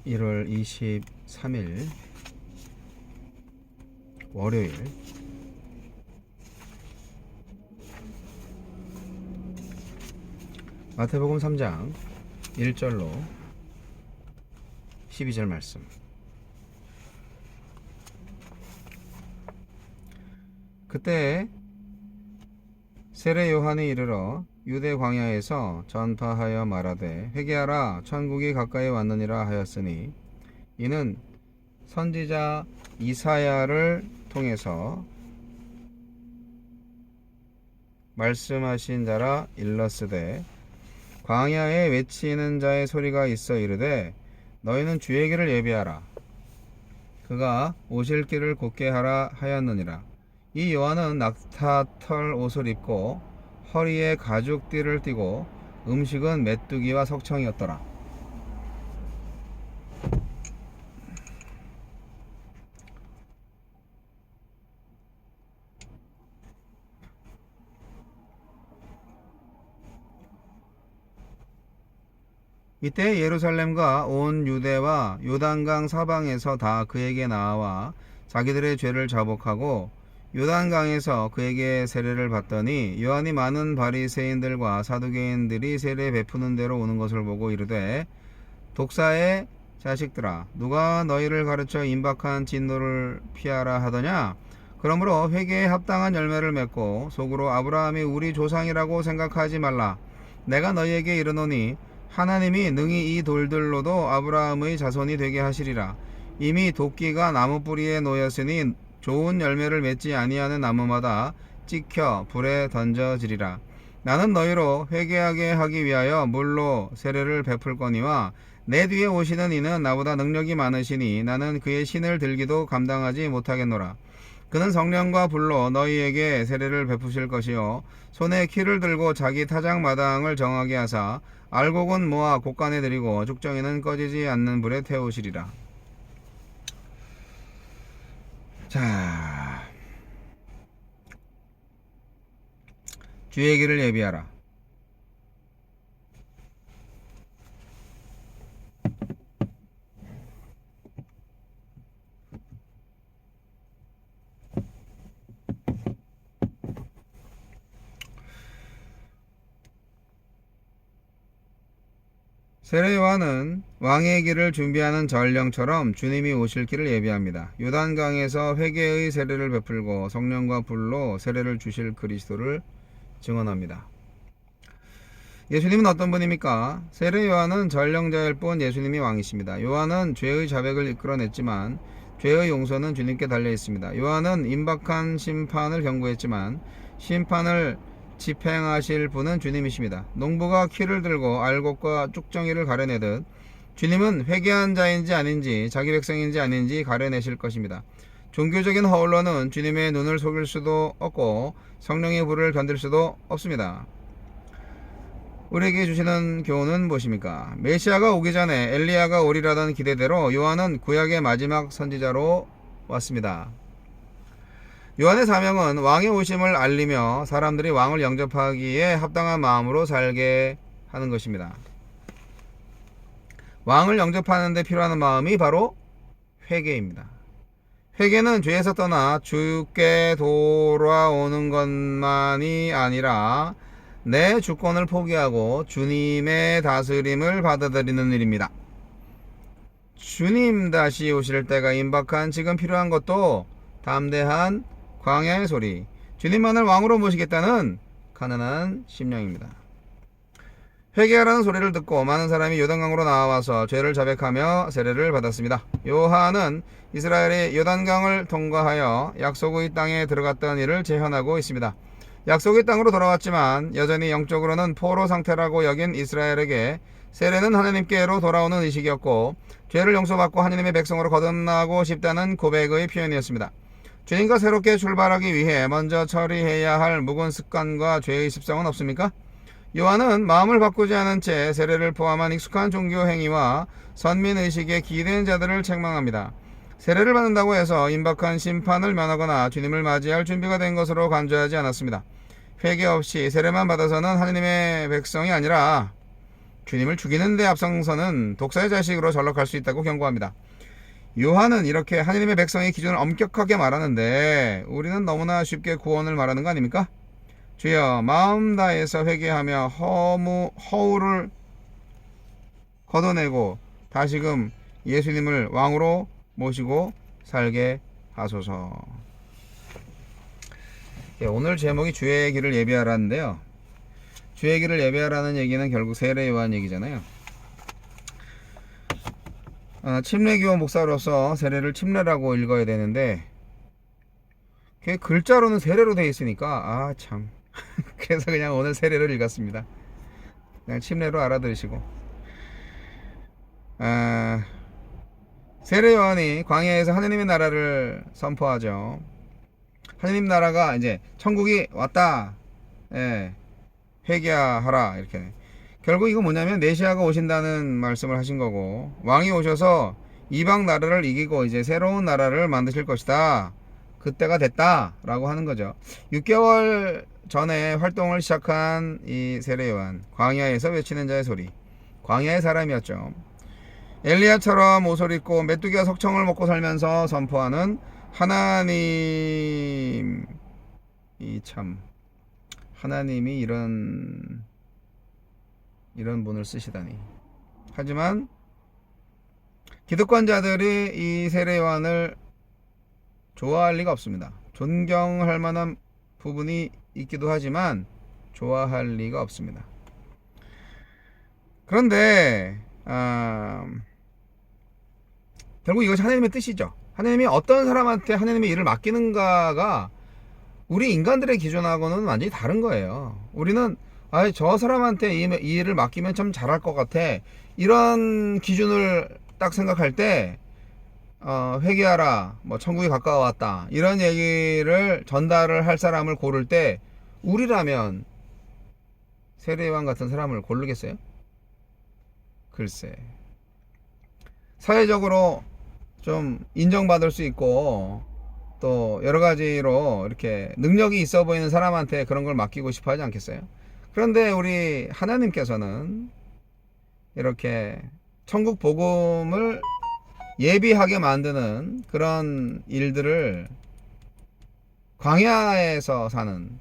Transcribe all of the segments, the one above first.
1월 23일 월요일 마태복음 3장 1절로 12절 말씀. 그때 세례 요한이 이르러 유대 광야에서 전파하여 말하되 회개하라 천국이 가까이 왔느니라 하였으니 이는 선지자 이사야를 통해서 말씀하신 자라 일렀으되 광야에 외치는 자의 소리가 있어 이르되 너희는 주의 길을 예비하라 그가 오실 길을 곧게 하라 하였느니라. 이 요한은 낙타털 옷을 입고 허리에 가죽띠를 띠고 음식은 메뚜기와 석청이었더라. 이때 예루살렘과 온 유대와 요단강 사방에서 다 그에게 나와 자기들의 죄를 자복하고 요단강에서 그에게 세례를 받더니 요한이 많은 바리새인들과 사두개인들이 세례 베푸는 대로 오는 것을 보고 이르되 독사의 자식들아 누가 너희를 가르쳐 임박한 진노를 피하라 하더냐. 그러므로 회개에 합당한 열매를 맺고 속으로 아브라함이 우리 조상이라고 생각하지 말라. 내가 너희에게 이르노니 하나님이 능히 이 돌들로도 아브라함의 자손이 되게 하시리라. 이미 도끼가 나무 뿌리에 놓였으니 좋은 열매를 맺지 아니하는 나무마다 찍혀 불에 던져지리라. 나는 너희로 회개하게 하기 위하여 물로 세례를 베풀거니와 내 뒤에 오시는 이는 나보다 능력이 많으시니 나는 그의 신을 들기도 감당하지 못하겠노라. 그는 성령과 불로 너희에게 세례를 베푸실 것이요 손에 키를 들고 자기 타작마당을 정하게 하사 알곡은 모아 곡간에 들이고 죽정이는 꺼지지 않는 불에 태우시리라. 자, 주의 길을 예비하라. 세례 요한은 왕의 길을 준비하는 전령처럼 주님이 오실 길을 예비합니다. 요단강에서 회개의 세례를 베풀고 성령과 불로 세례를 주실 그리스도를 증언합니다. 예수님은 어떤 분입니까? 세례 요한은 전령자일 뿐 예수님이 왕이십니다. 요한은 죄의 자백을 이끌어냈지만 죄의 용서는 주님께 달려 있습니다. 요한은 임박한 심판을 경고했지만 심판을 집행하실 분은 주님이십니다. 농부가 키를 들고 알곡과 쭉정이를 가려내듯 주님은 회개한 자인지 아닌지 자기 백성인지 아닌지 가려내실 것입니다. 종교적인 허울로는 주님의 눈을 속일 수도 없고 성령의 불을 견딜 수도 없습니다. 우리에게 주시는 교훈은 무엇입니까? 메시아가 오기 전에 엘리야가 오리라던 기대대로 요한은 구약의 마지막 선지자로 왔습니다. 요한의 사명은 왕의 오심을 알리며 사람들이 왕을 영접하기에 합당한 마음으로 살게 하는 것입니다. 왕을 영접하는 데 필요한 마음이 바로 회개입니다. 회개는 죄에서 떠나 주께 돌아오는 것만이 아니라 내 주권을 포기하고 주님의 다스림을 받아들이는 일입니다. 주님 다시 오실 때가 임박한 지금 필요한 것도 담대한 광야의 소리, 주님만을 왕으로 모시겠다는 가난한 심령입니다. 회개하라는 소리를 듣고 많은 사람이 요단강으로 나와서 죄를 자백하며 세례를 받았습니다. 요한은 이스라엘이 요단강을 통과하여 약속의 땅에 들어갔던 일을 재현하고 있습니다. 약속의 땅으로 돌아왔지만 여전히 영적으로는 포로 상태라고 여긴 이스라엘에게 세례는 하나님께로 돌아오는 의식이었고 죄를 용서받고 하나님의 백성으로 거듭나고 싶다는 고백의 표현이었습니다. 주님과 새롭게 출발하기 위해 먼저 처리해야 할 묵은 습관과 죄의 습성은 없습니까? 요한은 마음을 바꾸지 않은 채 세례를 포함한 익숙한 종교 행위와 선민의식에 기대는 자들을 책망합니다. 세례를 받는다고 해서 임박한 심판을 면하거나 주님을 맞이할 준비가 된 것으로 간주하지 않았습니다. 회개 없이 세례만 받아서는 하나님의 백성이 아니라 주님을 죽이는 데 앞장서는 독사의 자식으로 전락할 수 있다고 경고합니다. 요한은 이렇게 하느님의 백성의 기준을 엄격하게 말하는데 우리는 너무나 쉽게 구원을 말하는 거 아닙니까? 주여 마음 다해서 회개하며 허울을 걷어내고 다시금 예수님을 왕으로 모시고 살게 하소서. 오늘 제목이 주의 길을 예비하라는데요. 주의 길을 예비하라는 얘기는 결국 세례 요한 얘기잖아요. 침례교원 목사로서 세례를 침례라고 읽어야 되는데 그게 글자로는 세례로 되어 있으니까 참 그래서 그냥 오늘 세례를 읽었습니다. 그냥 침례로 알아들으시고 세례 요한이 광야에서 하느님의 나라를 선포하죠. 하느님 나라가 이제 천국이 왔다. 회개하라 이렇게. 결국 이거 뭐냐면 메시아가 오신다는 말씀을 하신 거고 왕이 오셔서 이방 나라를 이기고 이제 새로운 나라를 만드실 것이다. 그때가 됐다라고 하는 거죠. 6개월 전에 활동을 시작한 이 세례 요한, 광야에서 외치는 자의 소리. 광야의 사람이었죠. 엘리야처럼 옷을 입고 메뚜기와 석청을 먹고 살면서 선포하는 하나님. 하나님이 이런 분을 쓰시다니. 하지만 기득권자들이 이 세례 요한을 좋아할 리가 없습니다. 존경할 만한 부분이 있기도 하지만 좋아할 리가 없습니다. 그런데 결국 이것이 하나님의 뜻이죠. 하나님이 어떤 사람한테 하나님의 일을 맡기는가가 우리 인간들의 기준하고는 완전히 다른 거예요. 우리는 저 사람한테 이 일을 맡기면 참 잘할 것 같아. 이런 기준을 딱 생각할 때 회개하라, 천국이 가까워왔다, 이런 얘기를 전달을 할 사람을 고를 때 우리라면 세례요한 같은 사람을 고르겠어요? 글쎄. 사회적으로 좀 인정받을 수 있고 또 여러 가지로 이렇게 능력이 있어 보이는 사람한테 그런 걸 맡기고 싶어 하지 않겠어요? 그런데 우리 하나님께서는 이렇게 천국 복음을 예비하게 만드는 그런 일들을 광야에서 사는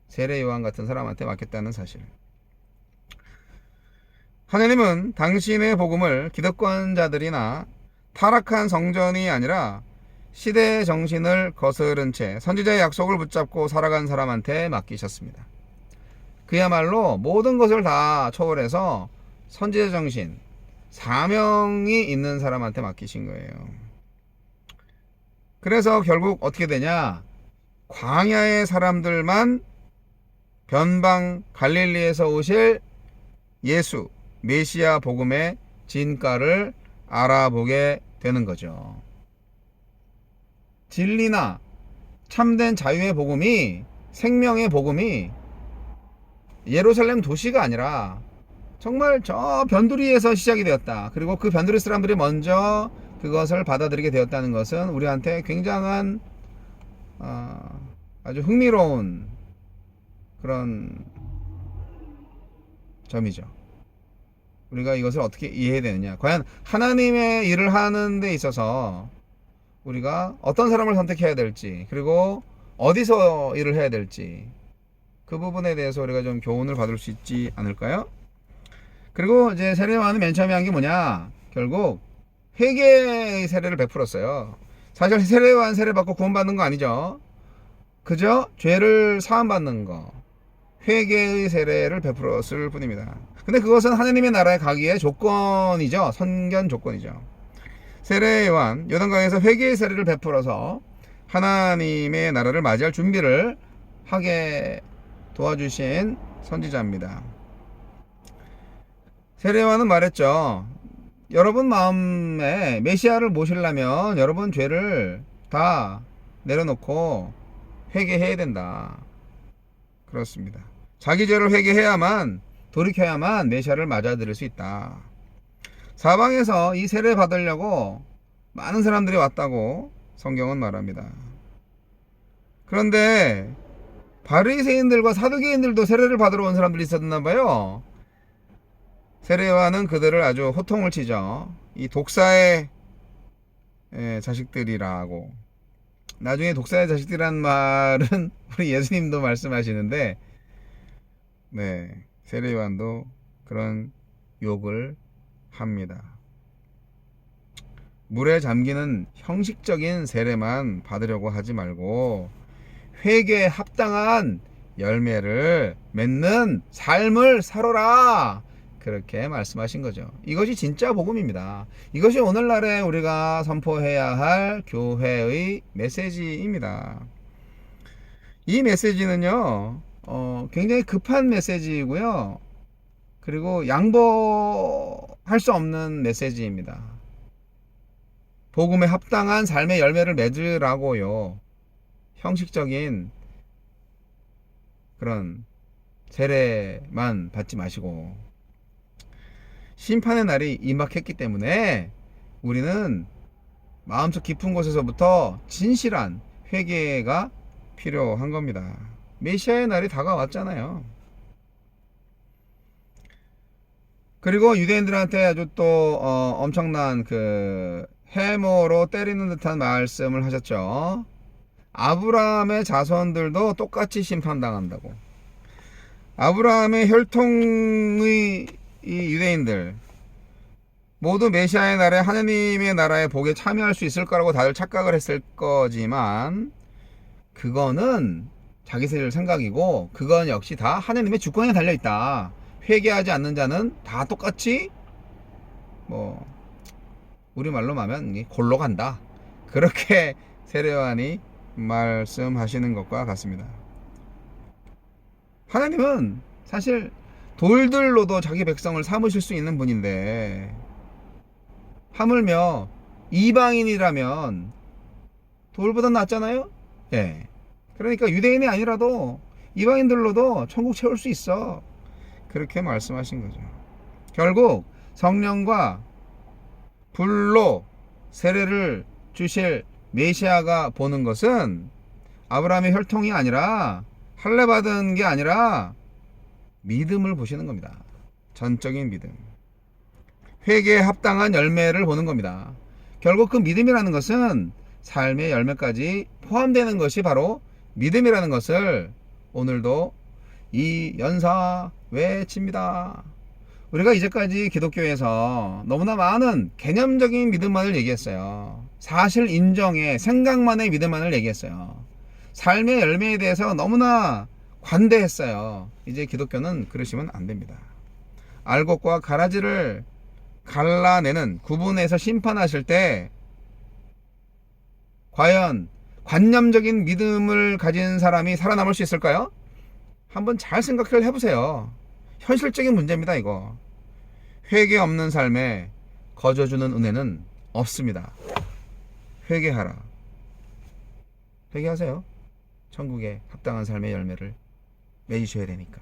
세례 요한 같은 사람한테 맡겼다는 사실. 하나님은 당신의 복음을 기득권자들이나 타락한 성전이 아니라 시대의 정신을 거스른 채 선지자의 약속을 붙잡고 살아간 사람한테 맡기셨습니다. 그야말로 모든 것을 다 초월해서 선지자 정신, 사명이 있는 사람한테 맡기신 거예요. 그래서 결국 어떻게 되냐? 광야의 사람들만 변방 갈릴리에서 오실 예수, 메시아 복음의 진가를 알아보게 되는 거죠. 진리나 참된 자유의 복음이, 생명의 복음이 예루살렘 도시가 아니라 정말 저 변두리에서 시작이 되었다. 그리고 그 변두리 사람들이 먼저 그것을 받아들이게 되었다는 것은 우리한테 굉장한 아주 흥미로운 그런 점이죠. 우리가 이것을 어떻게 이해해야 되느냐. 과연 하나님의 일을 하는 데 있어서 우리가 어떤 사람을 선택해야 될지, 그리고 어디서 일을 해야 될지, 그 부분에 대해서 우리가 좀 교훈을 받을 수 있지 않을까요? 그리고 이제 세례 요한은 맨 처음에 한 게 뭐냐? 결국 회개의 세례를 베풀었어요. 사실 세례 요한 세례 받고 구원받는 거 아니죠. 그저 죄를 사함받는 거, 회개의 세례를 베풀었을 뿐입니다. 근데 그것은 하나님의 나라에 가기의 조건이죠. 선견 조건이죠. 세례 요한 요단강에서 회개의 세례를 베풀어서 하나님의 나라를 맞이할 준비를 하게 도와주신 선지자입니다. 세례 요한은 말했죠. 여러분 마음에 메시아를 모시려면 여러분 죄를 다 내려놓고 회개해야 된다. 그렇습니다. 자기 죄를 회개해야만, 돌이켜야만 메시아를 맞아들일 수 있다. 사방에서 이 세례 받으려고 많은 사람들이 왔다고 성경은 말합니다. 그런데 바리새인들과 사두개인들도 세례를 받으러 온 사람들이 있었나 봐요. 세례요한은 그들을 아주 호통을 치죠. 이 독사의 자식들이라고. 나중에 독사의 자식들이란 말은 우리 예수님도 말씀하시는데, 네, 세례요한도 그런 욕을 합니다. 물에 잠기는 형식적인 세례만 받으려고 하지 말고 회개에 합당한 열매를 맺는 삶을 살아라, 그렇게 말씀하신 거죠. 이것이 진짜 복음입니다. 이것이 오늘날에 우리가 선포해야 할 교회의 메시지입니다. 이 메시지는요, 굉장히 급한 메시지이고요. 그리고 양보할 수 없는 메시지입니다. 복음에 합당한 삶의 열매를 맺으라고요. 형식적인 그런 세례만 받지 마시고. 심판의 날이 임박했기 때문에 우리는 마음속 깊은 곳에서부터 진실한 회개가 필요한 겁니다. 메시아의 날이 다가왔잖아요. 그리고 유대인들한테 아주 또 엄청난 그 해머로 때리는 듯한 말씀을 하셨죠. 아브라함의 자손들도 똑같이 심판당한다고. 아브라함의 혈통의 이 유대인들 모두 메시아의 날에 하느님의 나라의 복에 참여할 수 있을 거라고 다들 착각을 했을 거지만, 그거는 자기들 생각이고, 그건 역시 다 하느님의 주권에 달려있다. 회개하지 않는 자는 다 똑같이 우리말로 말하면 골로 간다, 그렇게 세례요한이 말씀하시는 것과 같습니다. 하나님은 사실 돌들로도 자기 백성을 삼으실 수 있는 분인데, 하물며 이방인이라면 돌보다 낫잖아요. 예. 그러니까 유대인이 아니라도 이방인들로도 천국 채울 수 있어, 그렇게 말씀하신 거죠. 결국 성령과 불로 세례를 주실 메시아가 보는 것은 아브라함의 혈통이 아니라, 할례 받은 게 아니라 믿음을 보시는 겁니다. 전적인 믿음. 회개에 합당한 열매를 보는 겁니다. 결국 그 믿음이라는 것은 삶의 열매까지 포함되는 것이 바로 믿음이라는 것을 오늘도 이 연사 외칩니다. 우리가 이제까지 기독교에서 너무나 많은 개념적인 믿음만을 얘기했어요. 사실 인정의 생각만의 믿음만을 얘기했어요. 삶의 열매에 대해서 너무나 관대했어요. 이제 기독교는 그러시면 안 됩니다. 알곡과 가라지를 갈라내는, 구분해서 심판하실 때 과연 관념적인 믿음을 가진 사람이 살아남을 수 있을까요? 한번 잘 생각을 해보세요. 현실적인 문제입니다, 이거. 회개 없는 삶에 거저주는 은혜는 없습니다. 회개하라. 회개하세요. 천국에 합당한 삶의 열매를 맺으셔야 되니까.